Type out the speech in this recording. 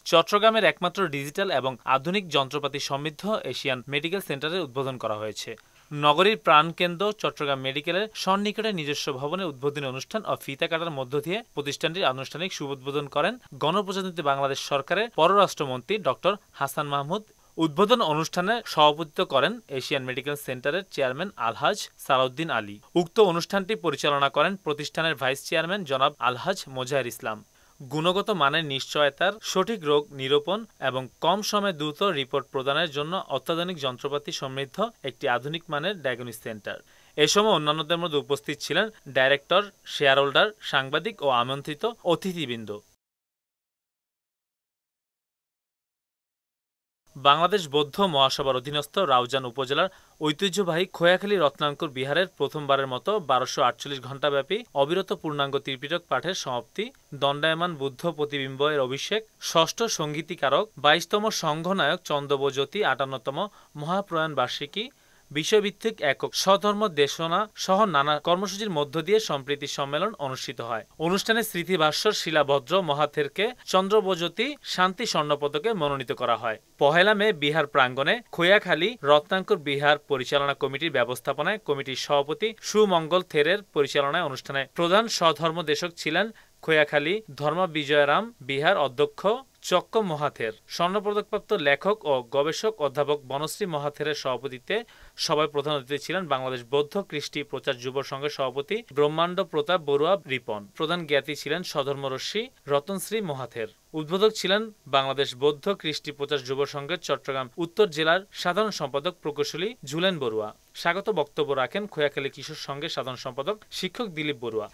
চট্টগ্রামের একমাত্র ডিজিটাল এবং আধুনিক যন্ত্রপাতি সমৃদ্ধ এশিয়ান মেডিকেল সেন্টারের উদ্বোধন করা হয়েছে। নগরীর প্রাণকেন্দ্র চট্টগ্রাম মেডিকেলের সন্নিকটে নিজস্ব ভবনে উদ্বোধনী অনুষ্ঠান ও ফিতা কাটার মধ্য দিয়ে প্রতিষ্ঠানটির আনুষ্ঠানিক শুভোদ্বোধন করেন গণপ্রজাতন্ত্রী বাংলাদেশ সরকারের পররাষ্ট্রমন্ত্রী ডক্টর হাসান মাহমুদ। উদ্বোধন অনুষ্ঠানে সভাপতিত্ব করেন এশিয়ান মেডিকেল সেন্টারের চেয়ারম্যান আলহাজ সালাউদ্দিন আলী। উক্ত অনুষ্ঠানটি পরিচালনা করেন প্রতিষ্ঠানের ভাইস চেয়ারম্যান জনাব আলহাজ মোজাহির ইসলাম। গুণগত মানের নিশ্চয়তার, সঠিক রোগ নিরূপণ এবং কম সময়ে দ্রুত রিপোর্ট প্রদানের জন্য অত্যাধুনিক যন্ত্রপাতি সমৃদ্ধ একটি আধুনিক মানের ডায়াগনস্টিক সেন্টার। এ সময় অন্যান্যদের মধ্যে উপস্থিত ছিলেন ডাইরেক্টর, শেয়ার হোল্ডার, সাংবাদিক ও আমন্ত্রিত অতিথিবৃন্দ। বাংলাদেশ বৌদ্ধ মহাসভার অধীনস্থ রাউজান উপজেলার ঐতিহ্যবাহী খোয়াখালী রত্নাঙ্কুর বিহারের প্রথমবারের মতো ১২৪৮ ঘণ্টাব্যাপী অবিরত পূর্ণাঙ্গ ত্রিপিটক পাঠের সমাপ্তি, দণ্ডায়মান বুদ্ধ প্রতিবিম্ব এর অভিষেক, ষষ্ঠ সঙ্গীতিকারক, ২২তম সংঘনায়ক চন্দ্রবজ্যোতি ৫৮তম মহাপ্রয়াণ বার্ষিকী, বিষয়ভিত্তিক একক স্বধর্ম দেশনা সহ নানা কর্মসূচির মধ্য দিয়ে সম্প্রীতি সম্মেলন অনুষ্ঠিত হয়। অনুষ্ঠানে স্মৃতিভাস্বর শিলাভদ্র মহাথেরকে চন্দ্রবজ্যোতি শান্তি স্বর্ণপদকে মনোনীত করা হয়। পহেলা মে বিহার প্রাঙ্গণে খোয়াখালী রত্নাঙ্কুর বিহার পরিচালনা কমিটির ব্যবস্থাপনায় কমিটির সভাপতি সুমঙ্গল থেরের পরিচালনায় অনুষ্ঠানে প্রধান স্বধর্মদেশক ছিলেন খোয়াখালী ধর্মবিজয়রাম বিহার অধ্যক্ষ চক্ক মহাথের। স্বর্ণপদকপ্রাপ্ত লেখক ও গবেষক অধ্যাপক বনশ্রী মহাথেরের সভাপতিত্বে সভায় প্রধান অতিথি ছিলেন বাংলাদেশ বৌদ্ধ কৃষ্টি প্রচার যুব সংঘের সভাপতি ব্রহ্মাণ্ড প্রতাপ বড়ুয়া রিপন। প্রধান জ্ঞাতি ছিলেন স্বধর্মরশ্মি রতনশ্রী মহাথের। উদ্বোধক ছিলেন বাংলাদেশ বৌদ্ধ কৃষ্টি প্রচার যুব সংঘের চট্টগ্রাম উত্তর জেলার সাধারণ সম্পাদক প্রকৌশলী ঝুলেন বড়ুয়া। স্বাগত বক্তব্য রাখেন খোয়াখালী কিশোর সংঘের সাধারণ সম্পাদক শিক্ষক দিলীপ বড়ুয়া।